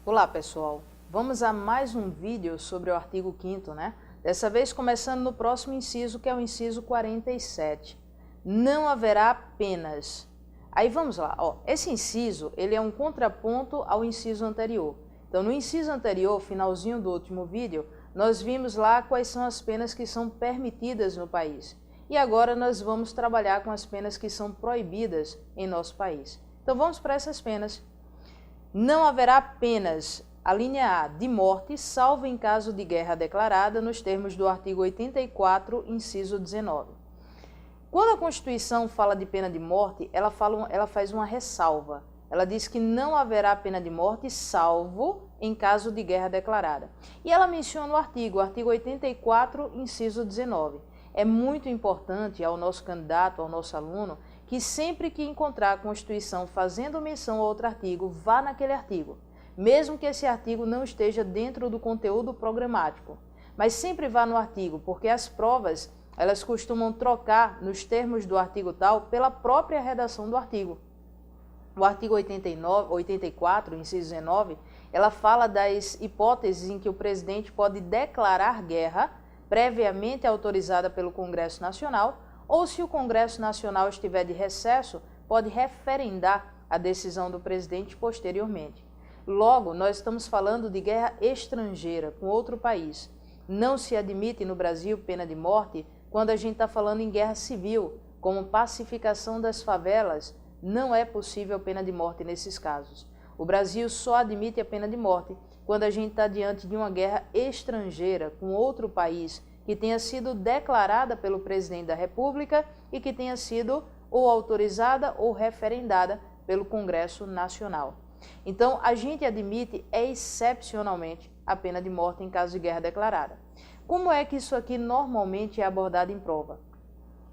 Olá pessoal, vamos a mais um vídeo sobre o artigo 5º, né? Dessa vez começando no próximo inciso, que é o inciso 47. Não haverá penas. Aí vamos lá, ó. Esse inciso, ele é um contraponto ao inciso anterior. Então no inciso anterior, finalzinho do último vídeo, nós vimos lá quais são as penas que são permitidas no país. E agora nós vamos trabalhar com as penas que são proibidas em nosso país. Então vamos para essas penas. Não haverá penas, a linha A, de morte, salvo em caso de guerra declarada, nos termos do artigo 84, inciso 19. Quando a Constituição fala de pena de morte, ela faz uma ressalva. Ela diz que não haverá pena de morte, salvo em caso de guerra declarada. E ela menciona o artigo 84, inciso 19. É muito importante ao nosso candidato, ao nosso aluno, que sempre que encontrar a Constituição fazendo menção a outro artigo, vá naquele artigo, mesmo que esse artigo não esteja dentro do conteúdo programático. Mas sempre vá no artigo, porque as provas, elas costumam trocar nos termos do artigo tal pela própria redação do artigo. O artigo 84, inciso 19, ela fala das hipóteses em que o presidente pode declarar guerra previamente autorizada pelo Congresso Nacional, ou se o Congresso Nacional estiver de recesso, pode referendar a decisão do presidente posteriormente. Logo, nós estamos falando de guerra estrangeira com outro país. Não se admite no Brasil pena de morte quando a gente está falando em guerra civil, como pacificação das favelas. Não é possível pena de morte nesses casos. O Brasil só admite a pena de morte quando a gente está diante de uma guerra estrangeira com outro país que tenha sido declarada pelo presidente da República e que tenha sido ou autorizada ou referendada pelo Congresso Nacional. Então, a gente admite excepcionalmente a pena de morte em caso de guerra declarada. Como é que isso aqui normalmente é abordado em prova?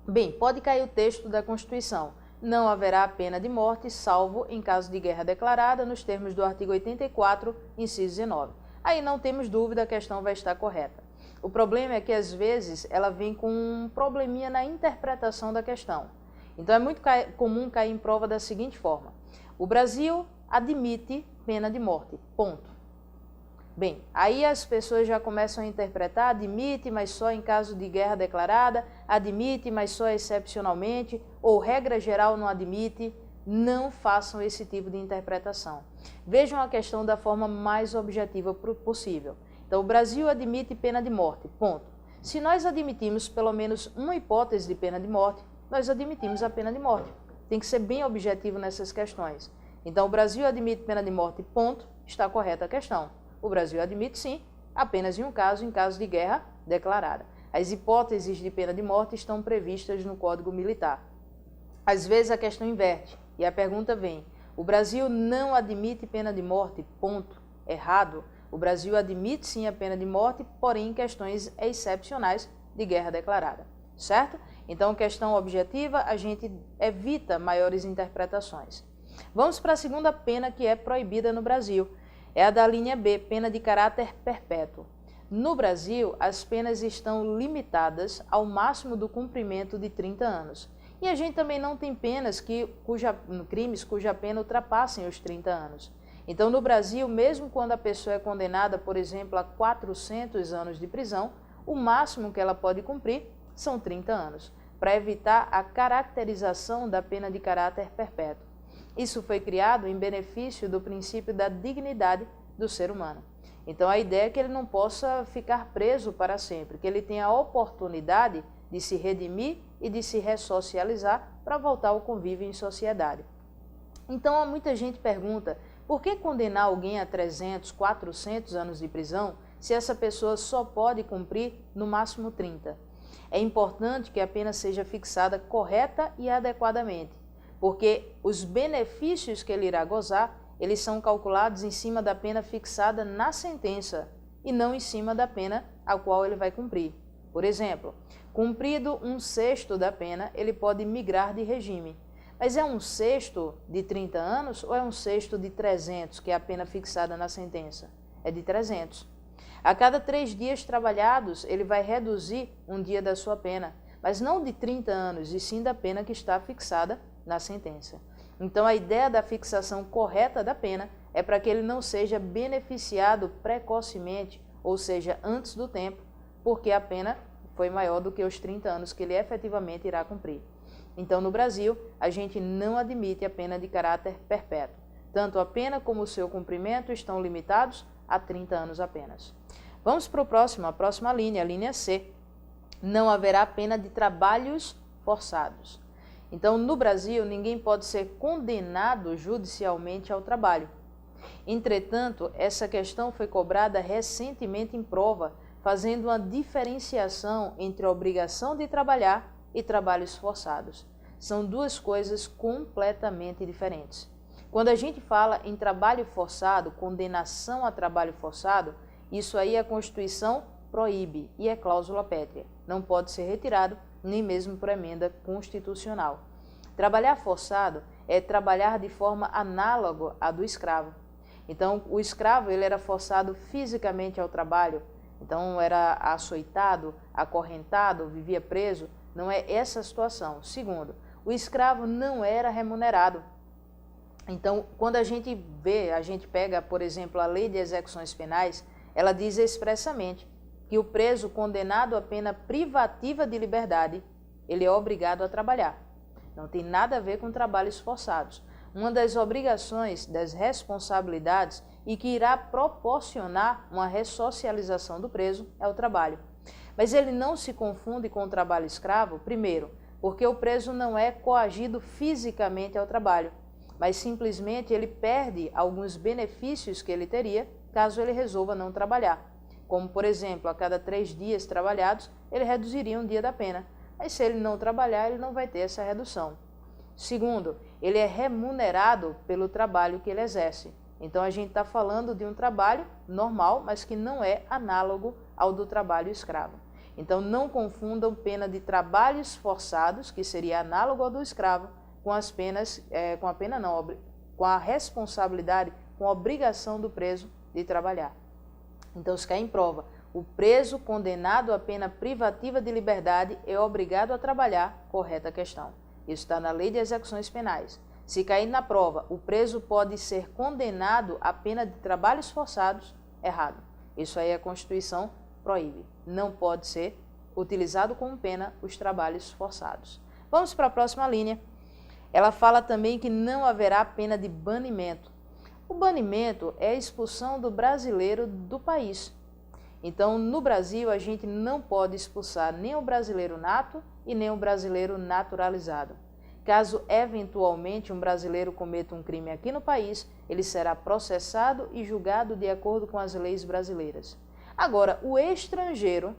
Bem, pode cair o texto da Constituição. Não haverá pena de morte, salvo em caso de guerra declarada, nos termos do artigo 84, inciso 19. Aí não temos dúvida, a questão vai estar correta. O problema é que, às vezes, ela vem com um probleminha na interpretação da questão. Então, é muito comum cair em prova da seguinte forma. O Brasil admite pena de morte, ponto. Bem, aí as pessoas já começam a interpretar, admite, mas só em caso de guerra declarada, admite, mas só excepcionalmente, ou regra geral não admite. Não façam esse tipo de interpretação. Vejam a questão da forma mais objetiva possível. Então, o Brasil admite pena de morte, ponto. Se nós admitimos pelo menos uma hipótese de pena de morte, nós admitimos a pena de morte. Tem que ser bem objetivo nessas questões. Então, o Brasil admite pena de morte, ponto, está correta a questão. O Brasil admite, sim, apenas em caso de guerra declarada. As hipóteses de pena de morte estão previstas no Código Militar. Às vezes a questão inverte e a pergunta vem: o Brasil não admite pena de morte, ponto, errado. O Brasil admite sim a pena de morte, porém em questões excepcionais de guerra declarada, certo? Então, questão objetiva, a gente evita maiores interpretações. Vamos para a segunda pena que é proibida no Brasil. É a da linha B, pena de caráter perpétuo. No Brasil, as penas estão limitadas ao máximo do cumprimento de 30 anos. E a gente também não tem penas crimes cuja pena ultrapassem os 30 anos. Então, no Brasil, mesmo quando a pessoa é condenada, por exemplo, a 400 anos de prisão, o máximo que ela pode cumprir são 30 anos, para evitar a caracterização da pena de caráter perpétuo. Isso foi criado em benefício do princípio da dignidade do ser humano. Então, a ideia é que ele não possa ficar preso para sempre, que ele tenha a oportunidade de se redimir e de se ressocializar para voltar ao convívio em sociedade. Então, muita gente pergunta: por que condenar alguém a 300, 400 anos de prisão se essa pessoa só pode cumprir no máximo 30? É importante que a pena seja fixada correta e adequadamente, porque os benefícios que ele irá gozar, eles são calculados em cima da pena fixada na sentença e não em cima da pena a qual ele vai cumprir. Por exemplo, cumprido 1/6 da pena, ele pode migrar de regime. Mas é 1/6 de 30 anos ou é 1/6 de 300, que é a pena fixada na sentença? É de 300. A cada 3 dias trabalhados, ele vai reduzir um dia da sua pena, mas não de 30 anos, e sim da pena que está fixada na sentença. Então, a ideia da fixação correta da pena é para que ele não seja beneficiado precocemente, ou seja, antes do tempo, porque a pena foi maior do que os 30 anos que ele efetivamente irá cumprir. Então, no Brasil, a gente não admite a pena de caráter perpétuo. Tanto a pena como o seu cumprimento estão limitados a 30 anos apenas. Vamos para o próximo, a próxima linha, a linha C. Não haverá pena de trabalhos forçados. Então, no Brasil, ninguém pode ser condenado judicialmente ao trabalho. Entretanto, essa questão foi cobrada recentemente em prova, fazendo uma diferenciação entre a obrigação de trabalhar e trabalhos forçados. São duas coisas completamente diferentes. Quando a gente fala em trabalho forçado, condenação a trabalho forçado, isso aí a Constituição proíbe e é cláusula pétrea. Não pode ser retirado, nem mesmo por emenda constitucional. Trabalhar forçado é trabalhar de forma análoga à do escravo. Então, o escravo ele era forçado fisicamente ao trabalho, então era açoitado, acorrentado, vivia preso. Não é essa a situação. Segundo, o escravo não era remunerado. Então, quando a gente pega, por exemplo, a Lei de Execuções Penais, ela diz expressamente que o preso condenado a pena privativa de liberdade, ele é obrigado a trabalhar. Não tem nada a ver com trabalhos forçados. Uma das obrigações, das responsabilidades e que irá proporcionar uma ressocialização do preso é o trabalho. Mas ele não se confunde com o trabalho escravo, primeiro, porque o preso não é coagido fisicamente ao trabalho, mas simplesmente ele perde alguns benefícios que ele teria caso ele resolva não trabalhar. Como, por exemplo, a cada 3 dias trabalhados, ele reduziria um dia da pena. Mas se ele não trabalhar, ele não vai ter essa redução. Segundo, ele é remunerado pelo trabalho que ele exerce. Então, a gente está falando de um trabalho normal, mas que não é análogo ao do trabalho escravo. Então, não confundam pena de trabalhos forçados, que seria análogo ao do escravo, com as penas, com a responsabilidade, com a obrigação do preso de trabalhar. Então, se cair em prova, o preso condenado a pena privativa de liberdade é obrigado a trabalhar, correta questão. Isso está na Lei de Execuções Penais. Se cair na prova, o preso pode ser condenado a pena de trabalhos forçados, errado. Isso aí a Constituição proíbe. Não pode ser utilizado como pena os trabalhos forçados. Vamos para a próxima linha. Ela fala também que não haverá pena de banimento. O banimento é a expulsão do brasileiro do país. Então, no Brasil, a gente não pode expulsar nem o brasileiro nato e nem o brasileiro naturalizado. Caso, eventualmente, um brasileiro cometa um crime aqui no país, ele será processado e julgado de acordo com as leis brasileiras. Agora, o estrangeiro,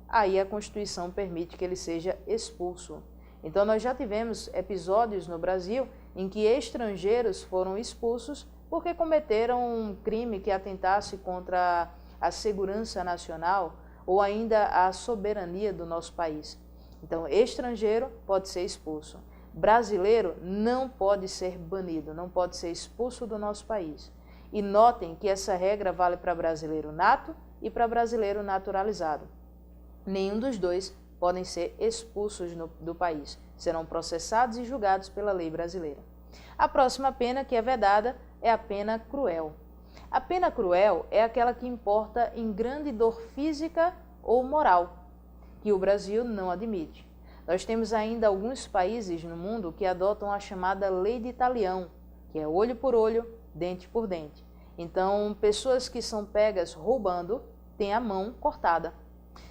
aí a Constituição permite que ele seja expulso. Então, nós já tivemos episódios no Brasil em que estrangeiros foram expulsos porque cometeram um crime que atentasse contra a segurança nacional ou ainda a soberania do nosso país. Então, estrangeiro pode ser expulso. Brasileiro não pode ser banido, não pode ser expulso do nosso país. E notem que essa regra vale para brasileiro nato e para brasileiro naturalizado. Nenhum dos dois podem ser expulsos do país. Serão processados e julgados pela lei brasileira. A próxima pena que é vedada é a pena cruel. A pena cruel é aquela que importa em grande dor física ou moral, que o Brasil não admite. Nós temos ainda alguns países no mundo que adotam a chamada lei de talião, que é olho por olho, dente por dente. Então, pessoas que são pegas roubando têm a mão cortada.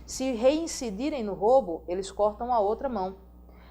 Se reincidirem no roubo, eles cortam a outra mão.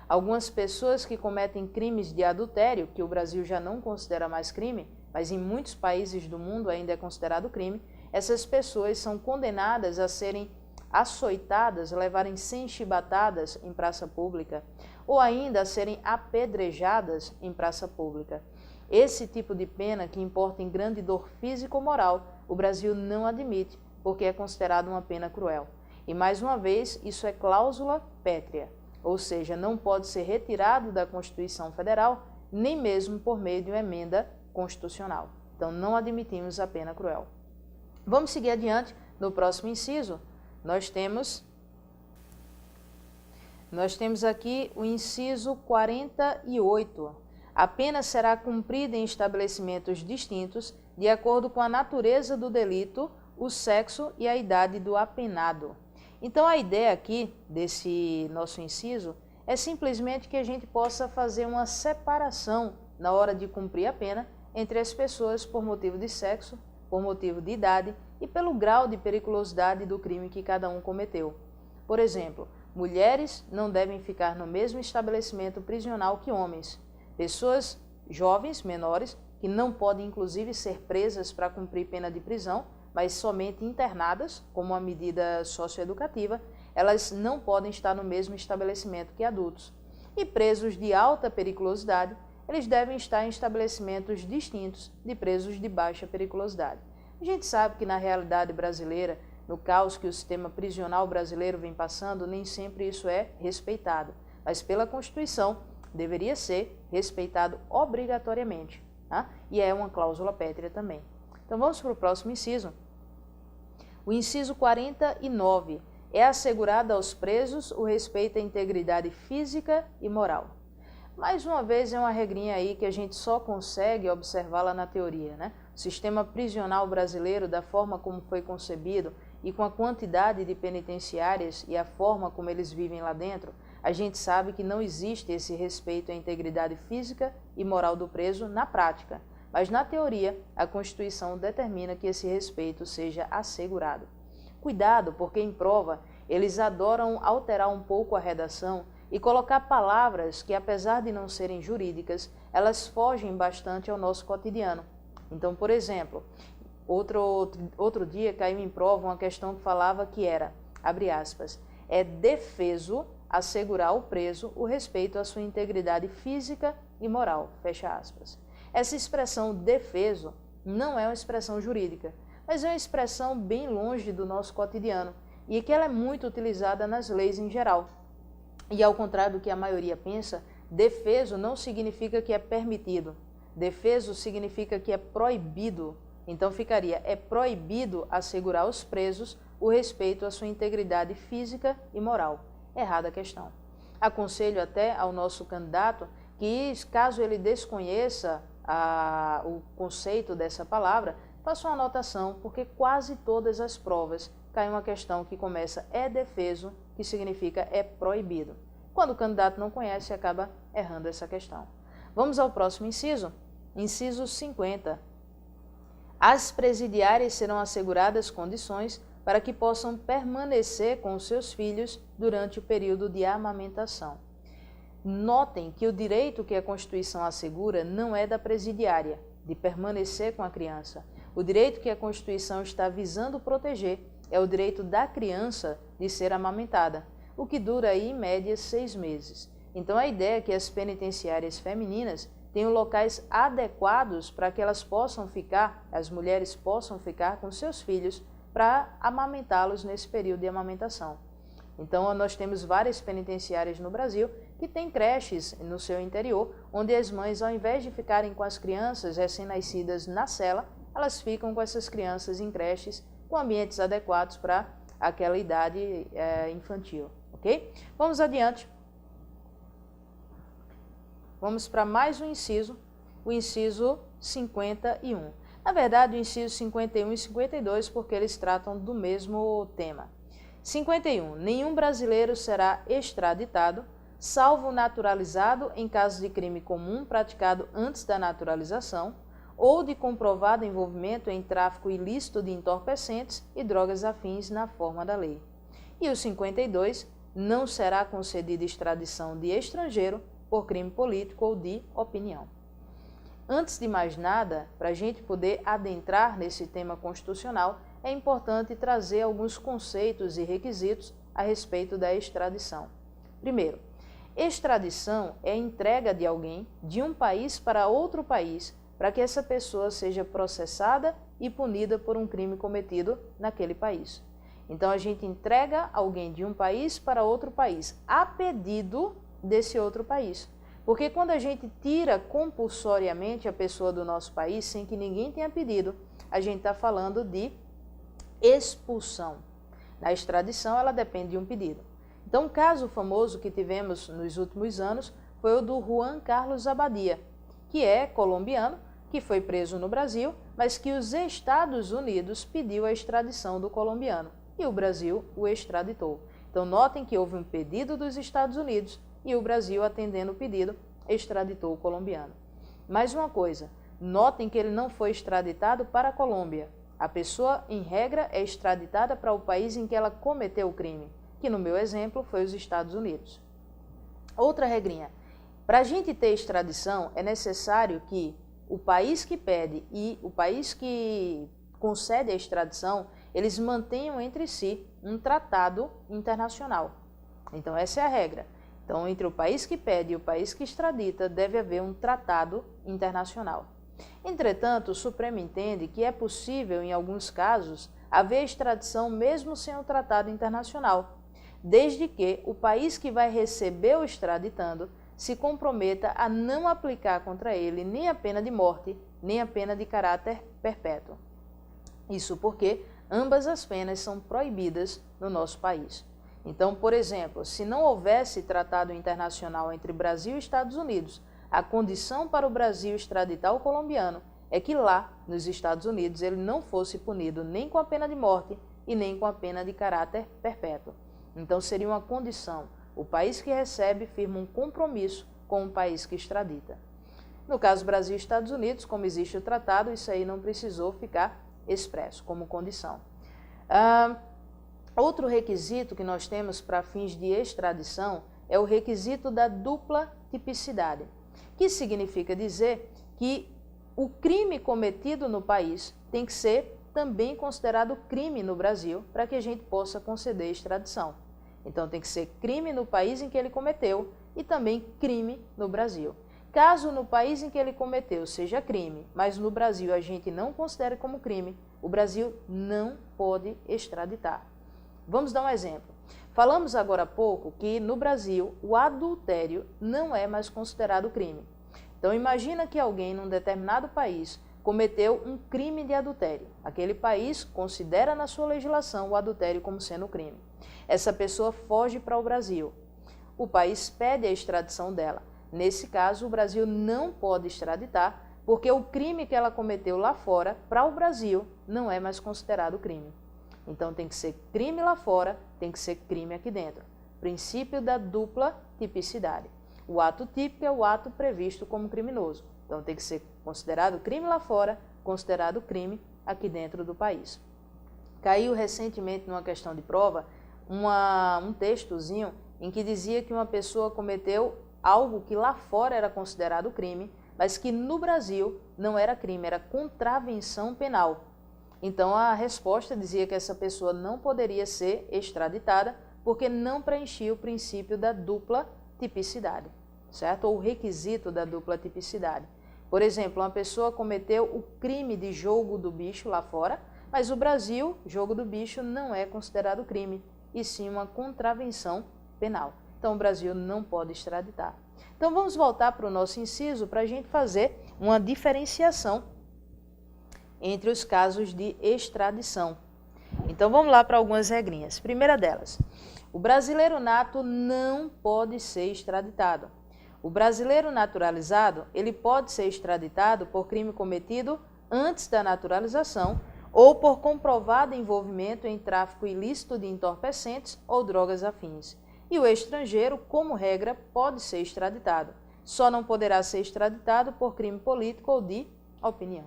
Algumas pessoas que cometem crimes de adultério, que o Brasil já não considera mais crime, mas em muitos países do mundo ainda é considerado crime, essas pessoas são condenadas a serem açoitadas, levarem 100 chibatadas em praça pública, ou ainda a serem apedrejadas em praça pública. Esse tipo de pena, que importa em grande dor física ou moral, o Brasil não admite, porque é considerado uma pena cruel. E mais uma vez, isso é cláusula pétrea, ou seja, não pode ser retirado da Constituição Federal, nem mesmo por meio de uma emenda constitucional. Então, não admitimos a pena cruel. Vamos seguir adiante. No próximo inciso, nós temos aqui o inciso 48. A pena será cumprida em estabelecimentos distintos, de acordo com a natureza do delito, o sexo e a idade do apenado. Então a ideia aqui desse nosso inciso é simplesmente que a gente possa fazer uma separação na hora de cumprir a pena entre as pessoas por motivo de sexo, por motivo de idade e pelo grau de periculosidade do crime que cada um cometeu. Por exemplo, mulheres não devem ficar no mesmo estabelecimento prisional que homens. Pessoas jovens, menores, que não podem inclusive ser presas para cumprir pena de prisão, mas somente internadas, como uma medida socioeducativa, elas não podem estar no mesmo estabelecimento que adultos. E presos de alta periculosidade, eles devem estar em estabelecimentos distintos de presos de baixa periculosidade. A gente sabe que na realidade brasileira, no caos que o sistema prisional brasileiro vem passando, nem sempre isso é respeitado, mas pela Constituição deveria ser respeitado obrigatoriamente, tá? E é uma cláusula pétrea também. Então vamos para o próximo inciso. O inciso 49 é assegurado aos presos o respeito à integridade física e moral. Mais uma vez é uma regrinha aí que a gente só consegue observá-la na teoria, né? O sistema prisional brasileiro, da forma como foi concebido e com a quantidade de penitenciárias e a forma como eles vivem lá dentro, a gente sabe que não existe esse respeito à integridade física e moral do preso na prática. Mas na teoria, a Constituição determina que esse respeito seja assegurado. Cuidado, porque em prova eles adoram alterar um pouco a redação e colocar palavras que, apesar de não serem jurídicas, elas fogem bastante ao nosso cotidiano. Então, por exemplo, outro dia caiu em prova uma questão que falava que era, abre aspas, é defeso assegurar ao preso o respeito à sua integridade física e moral, fecha aspas. Essa expressão defeso não é uma expressão jurídica, mas é uma expressão bem longe do nosso cotidiano e que ela é muito utilizada nas leis em geral. E ao contrário do que a maioria pensa, defeso não significa que é permitido. Defeso significa que é proibido. Então ficaria, é proibido assegurar aos presos o respeito à sua integridade física e moral. Errada a questão. Aconselho até ao nosso candidato que, caso ele desconheça o conceito dessa palavra, faça uma anotação, porque quase todas as provas cai uma questão que começa é defeso, que significa é proibido. Quando o candidato não conhece, acaba errando essa questão. Vamos ao próximo inciso. Inciso 50. As presidiárias serão asseguradas condições para que possam permanecer com os seus filhos durante o período de amamentação. Notem que o direito que a Constituição assegura não é da presidiária, de permanecer com a criança. O direito que a Constituição está visando proteger é o direito da criança de ser amamentada, o que dura aí, em média, 6 meses. Então a ideia é que as penitenciárias femininas tenham locais adequados para que elas possam ficar, as mulheres possam ficar com seus filhos para amamentá-los nesse período de amamentação. Então nós temos várias penitenciárias no Brasil que têm creches no seu interior, onde as mães, ao invés de ficarem com as crianças recém-nascidas na cela, elas ficam com essas crianças em creches com ambientes adequados para aquela idade infantil, ok? Vamos adiante. Vamos para mais um inciso, o inciso 51. Na verdade, o inciso 51 e 52, porque eles tratam do mesmo tema. 51. Nenhum brasileiro será extraditado, salvo naturalizado em caso de crime comum praticado antes da naturalização ou de comprovado envolvimento em tráfico ilícito de entorpecentes e drogas afins na forma da lei. E o 52. Não será concedida extradição de estrangeiro por crime político ou de opinião. Antes de mais nada, para a gente poder adentrar nesse tema constitucional, é importante trazer alguns conceitos e requisitos a respeito da extradição. Primeiro, extradição é a entrega de alguém de um país para outro país para que essa pessoa seja processada e punida por um crime cometido naquele país. Então a gente entrega alguém de um país para outro país a pedido desse outro país. Porque quando a gente tira compulsoriamente a pessoa do nosso país sem que ninguém tenha pedido, a gente está falando de expulsão. Na extradição, ela depende de um pedido. Então, um caso famoso que tivemos nos últimos anos foi o do Juan Carlos Abadia, que é colombiano, que foi preso no Brasil, mas que os Estados Unidos pediu a extradição do colombiano e o Brasil o extraditou. Então notem que houve um pedido dos Estados Unidos e o Brasil, atendendo o pedido, extraditou o colombiano. Mais uma coisa, notem que ele não foi extraditado para a Colômbia. A pessoa, em regra, é extraditada para o país em que ela cometeu o crime, que no meu exemplo foi os Estados Unidos. Outra regrinha, para a gente ter extradição é necessário que o país que pede e o país que concede a extradição, eles mantenham entre si um tratado internacional. Então essa é a regra. Então entre o país que pede e o país que extradita deve haver um tratado internacional. Entretanto, o Supremo entende que é possível, em alguns casos, haver extradição mesmo sem um tratado internacional, desde que o país que vai receber o extraditando se comprometa a não aplicar contra ele nem a pena de morte, nem a pena de caráter perpétuo. Isso porque ambas as penas são proibidas no nosso país. Então, por exemplo, se não houvesse tratado internacional entre Brasil e Estados Unidos, a condição para o Brasil extraditar o colombiano é que lá, nos Estados Unidos, ele não fosse punido nem com a pena de morte e nem com a pena de caráter perpétuo. Então, seria uma condição. O país que recebe firma um compromisso com o país que extradita. No caso Brasil e Estados Unidos, como existe o tratado, isso aí não precisou ficar expresso como condição. Outro requisito que nós temos para fins de extradição é o requisito da dupla tipicidade, que significa dizer que o crime cometido no país tem que ser também considerado crime no Brasil para que a gente possa conceder extradição. Então tem que ser crime no país em que ele cometeu e também crime no Brasil. Caso no país em que ele cometeu seja crime, mas no Brasil a gente não considere como crime, o Brasil não pode extraditar. Vamos dar um exemplo. Falamos agora há pouco que no Brasil o adultério não é mais considerado crime. Então imagina que alguém num determinado país cometeu um crime de adultério. Aquele país considera na sua legislação o adultério como sendo crime. Essa pessoa foge para o Brasil. O país pede a extradição dela. Nesse caso, o Brasil não pode extraditar, porque o crime que ela cometeu lá fora, para o Brasil, não é mais considerado crime. Então tem que ser crime lá fora, tem que ser crime aqui dentro. Princípio da dupla tipicidade. O ato típico é o ato previsto como criminoso. Então tem que ser considerado crime lá fora, considerado crime aqui dentro do país. Caiu recentemente numa questão de prova um textozinho em que dizia que uma pessoa cometeu algo que lá fora era considerado crime, mas que no Brasil não era crime, era contravenção penal. Então a resposta dizia que essa pessoa não poderia ser extraditada porque não preenchia o princípio da dupla tipicidade, certo? Ou o requisito da dupla tipicidade. Por exemplo, uma pessoa cometeu o crime de jogo do bicho lá fora, mas o Brasil, jogo do bicho, não é considerado crime, e sim uma contravenção penal. Então o Brasil não pode extraditar. Então vamos voltar para o nosso inciso para a gente fazer uma diferenciação entre os casos de extradição. Então vamos lá para algumas regrinhas. Primeira delas, o brasileiro nato não pode ser extraditado. O brasileiro naturalizado, ele pode ser extraditado por crime cometido antes da naturalização ou por comprovado envolvimento em tráfico ilícito de entorpecentes ou drogas afins. E o estrangeiro, como regra, pode ser extraditado. Só não poderá ser extraditado por crime político ou de opinião.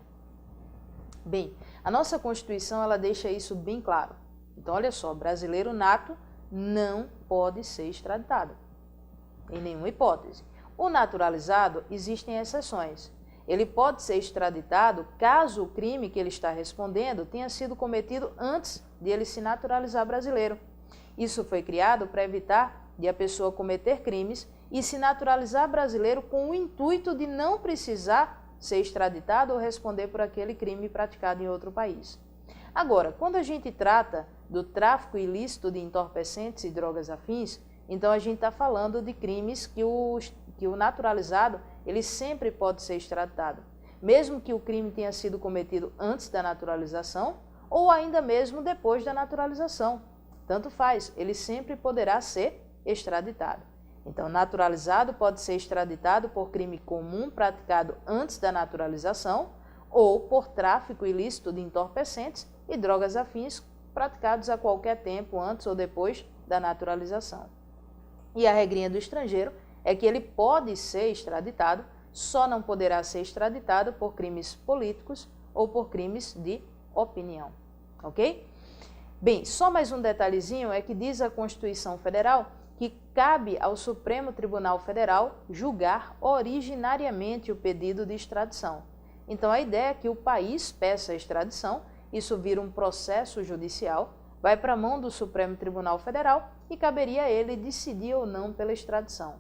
Bem, a nossa Constituição ela deixa isso bem claro. Então, olha só, brasileiro nato não pode ser extraditado, em nenhuma hipótese. O naturalizado, existem exceções. Ele pode ser extraditado caso o crime que ele está respondendo tenha sido cometido antes de ele se naturalizar brasileiro. Isso foi criado para evitar de a pessoa cometer crimes e se naturalizar brasileiro com o intuito de não precisar ser extraditado ou responder por aquele crime praticado em outro país. Agora, quando a gente trata do tráfico ilícito de entorpecentes e drogas afins, então a gente está falando de crimes que o naturalizado ele sempre pode ser extraditado, mesmo que o crime tenha sido cometido antes da naturalização ou ainda mesmo depois da naturalização. Tanto faz, ele sempre poderá ser extraditado. Então, naturalizado pode ser extraditado por crime comum praticado antes da naturalização ou por tráfico ilícito de entorpecentes e drogas afins praticados a qualquer tempo antes ou depois da naturalização. E a regrinha do estrangeiro é que ele pode ser extraditado, só não poderá ser extraditado por crimes políticos ou por crimes de opinião, ok? Bem, só mais um detalhezinho é que diz a Constituição Federal que cabe ao Supremo Tribunal Federal julgar originariamente o pedido de extradição. Então a ideia é que o país peça a extradição, isso vira um processo judicial, vai para a mão do Supremo Tribunal Federal e caberia a ele decidir ou não pela extradição.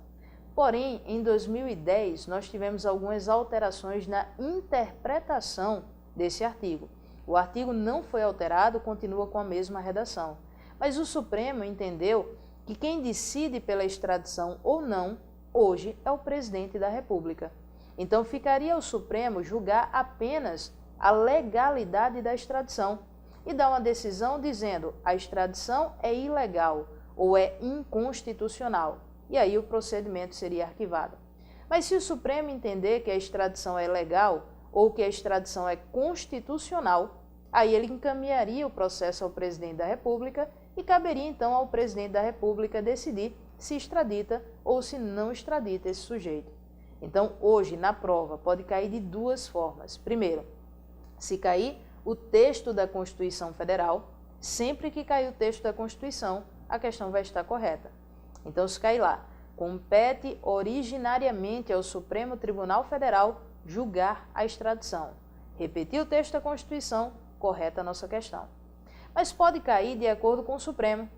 Porém, em 2010, nós tivemos algumas alterações na interpretação desse artigo. O artigo não foi alterado, continua com a mesma redação. Mas o Supremo entendeu que quem decide pela extradição ou não, hoje, é o presidente da República. Então, ficaria ao Supremo julgar apenas a legalidade da extradição e dar uma decisão dizendo a extradição é ilegal ou é inconstitucional. E aí o procedimento seria arquivado. Mas se o Supremo entender que a extradição é legal ou que a extradição é constitucional, aí ele encaminharia o processo ao presidente da República e caberia então ao presidente da República decidir se extradita ou se não extradita esse sujeito. Então, hoje, na prova, pode cair de duas formas. Primeiro, se cair o texto da Constituição Federal, sempre que cair o texto da Constituição, a questão vai estar correta. Então, se cair lá, compete originariamente ao Supremo Tribunal Federal julgar a extradição. Repetir o texto da Constituição, correta a nossa questão. Mas pode cair de acordo com o Supremo.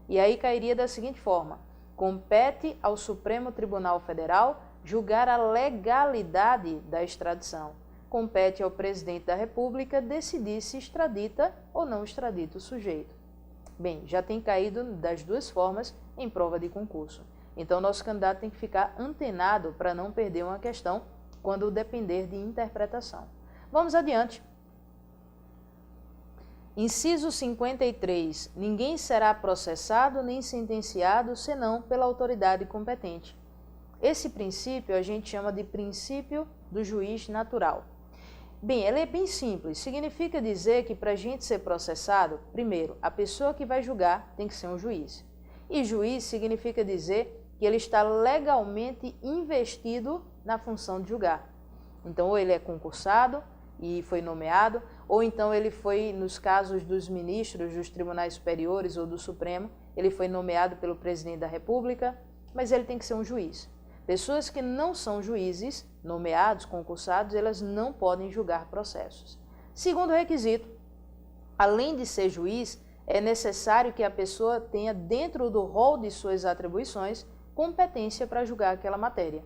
E aí cairia da seguinte forma: compete ao Supremo Tribunal Federal julgar a legalidade da extradição. Compete ao presidente da República decidir se extradita ou não extradita o sujeito. Bem, já tem caído das duas formas em prova de concurso. Então, nosso candidato tem que ficar antenado para não perder uma questão quando depender de interpretação. Vamos adiante. Inciso 53. Ninguém será processado nem sentenciado senão pela autoridade competente. Esse princípio a gente chama de princípio do juiz natural. Bem, ele é bem simples. Significa dizer que para a gente ser processado, primeiro, a pessoa que vai julgar tem que ser um juiz. E juiz significa dizer que ele está legalmente investido na função de julgar. Então, ou ele é concursado e foi nomeado, ou então ele foi, nos casos dos ministros dos tribunais superiores ou do Supremo, ele foi nomeado pelo presidente da República, mas ele tem que ser um juiz. Pessoas que não são juízes, nomeados, concursados, elas não podem julgar processos. Segundo requisito, além de ser juiz, é necessário que a pessoa tenha dentro do rol de suas atribuições competência para julgar aquela matéria.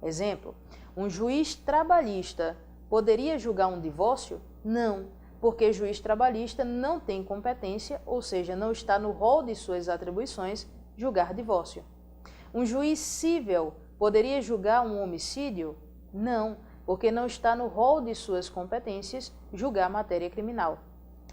Exemplo, um juiz trabalhista poderia julgar um divórcio? Não, porque juiz trabalhista não tem competência, ou seja, não está no rol de suas atribuições julgar divórcio. Um juiz civil poderia julgar um homicídio? Não, porque não está no rol de suas competências julgar matéria criminal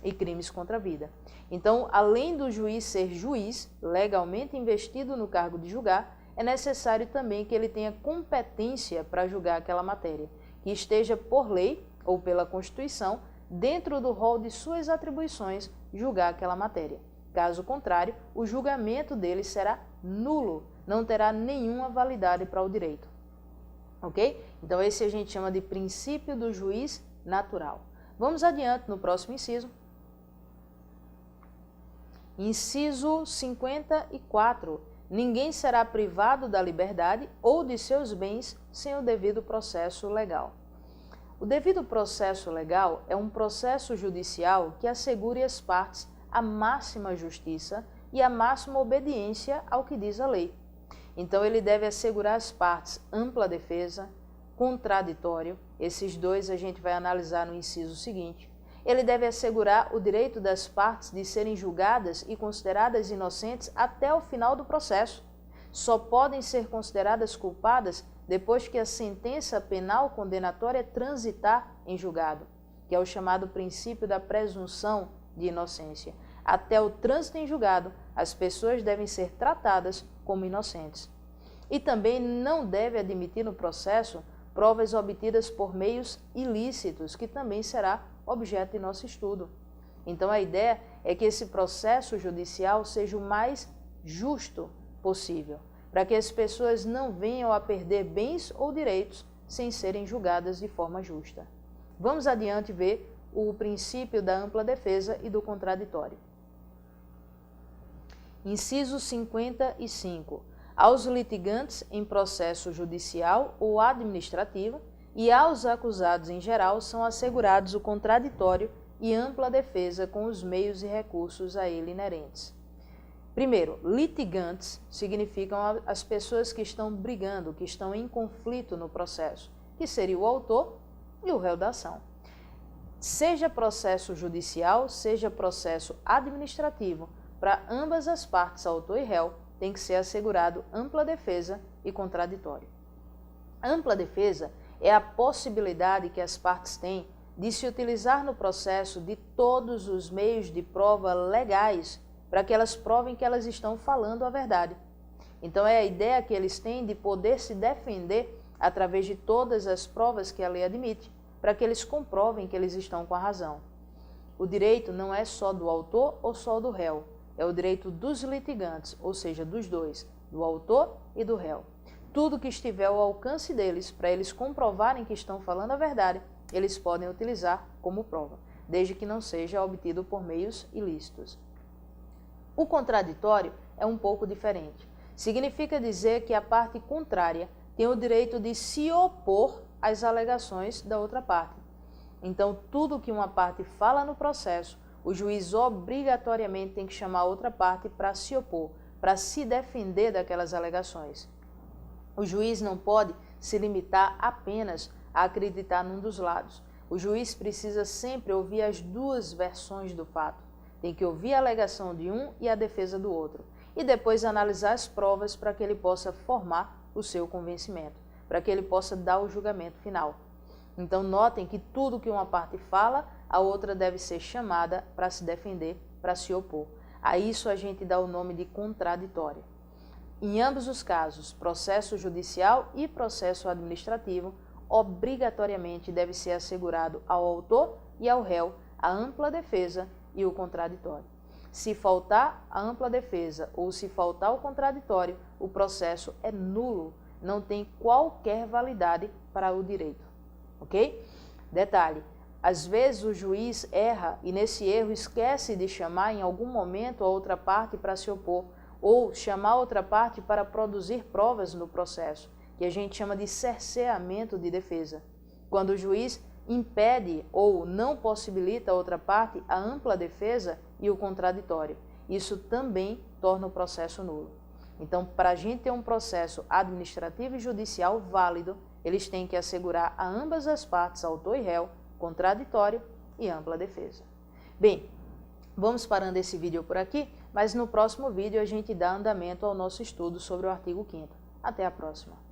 e crimes contra a vida. Então, além do juiz ser juiz, legalmente investido no cargo de julgar, é necessário também que ele tenha competência para julgar aquela matéria, que esteja por lei ou pela Constituição, dentro do rol de suas atribuições, julgar aquela matéria. Caso contrário, o julgamento dele será nulo, não terá nenhuma validade para o direito. Ok? Então esse a gente chama de princípio do juiz natural. Vamos adiante no próximo inciso. Inciso 54. Ninguém será privado da liberdade ou de seus bens sem o devido processo legal. O devido processo legal é um processo judicial que assegure às partes a máxima justiça e a máxima obediência ao que diz a lei. Então, ele deve assegurar às partes ampla defesa, contraditório, esses dois a gente vai analisar no inciso seguinte. Ele deve assegurar o direito das partes de serem julgadas e consideradas inocentes até o final do processo. Só podem ser consideradas culpadas depois que a sentença penal condenatória transitar em julgado, que é o chamado princípio da presunção de inocência. Até o trânsito em julgado, as pessoas devem ser tratadas como inocentes. E também não deve admitir no processo provas obtidas por meios ilícitos, que também será objeto de nosso estudo. Então a ideia é que esse processo judicial seja o mais justo possível, para que as pessoas não venham a perder bens ou direitos sem serem julgadas de forma justa. Vamos adiante ver o princípio da ampla defesa e do contraditório. Inciso 55. Aos litigantes em processo judicial ou administrativo e aos acusados em geral são assegurados o contraditório e ampla defesa com os meios e recursos a ele inerentes. Primeiro, litigantes significam as pessoas que estão brigando, que estão em conflito no processo, que seria o autor e o réu da ação. Seja processo judicial, seja processo administrativo, para ambas as partes, autor e réu, tem que ser assegurado ampla defesa e contraditório. Ampla defesa é a possibilidade que as partes têm de se utilizar no processo de todos os meios de prova legais para que elas provem que elas estão falando a verdade. Então é a ideia que eles têm de poder se defender através de todas as provas que a lei admite, para que eles comprovem que eles estão com a razão. O direito não é só do autor ou só do réu, é o direito dos litigantes, ou seja, dos dois, do autor e do réu. Tudo que estiver ao alcance deles, para eles comprovarem que estão falando a verdade, eles podem utilizar como prova, desde que não seja obtido por meios ilícitos. O contraditório é um pouco diferente. Significa dizer que a parte contrária tem o direito de se opor às alegações da outra parte. Então, tudo que uma parte fala no processo, o juiz obrigatoriamente tem que chamar a outra parte para se opor, para se defender daquelas alegações. O juiz não pode se limitar apenas a acreditar num dos lados. O juiz precisa sempre ouvir as duas versões do fato. Tem que ouvir a alegação de um e a defesa do outro. E depois analisar as provas para que ele possa formar o seu convencimento, para que ele possa dar o julgamento final. Então notem que tudo que uma parte fala, a outra deve ser chamada para se defender, para se opor. A isso a gente dá o nome de contraditório. Em ambos os casos, processo judicial e processo administrativo, obrigatoriamente deve ser assegurado ao autor e ao réu a ampla defesa e o contraditório. Se faltar a ampla defesa ou se faltar o contraditório, o processo é nulo, não tem qualquer validade para o direito. Ok? Detalhe, às vezes o juiz erra e nesse erro esquece de chamar em algum momento a outra parte para se opor ou chamar a outra parte para produzir provas no processo, que a gente chama de cerceamento de defesa. Quando o juiz impede ou não possibilita a outra parte a ampla defesa e o contraditório. Isso também torna o processo nulo. Então, para a gente ter um processo administrativo e judicial válido, eles têm que assegurar a ambas as partes, autor e réu, contraditório e ampla defesa. Bem, vamos parando esse vídeo por aqui, mas no próximo vídeo a gente dá andamento ao nosso estudo sobre o artigo 5º. Até a próxima!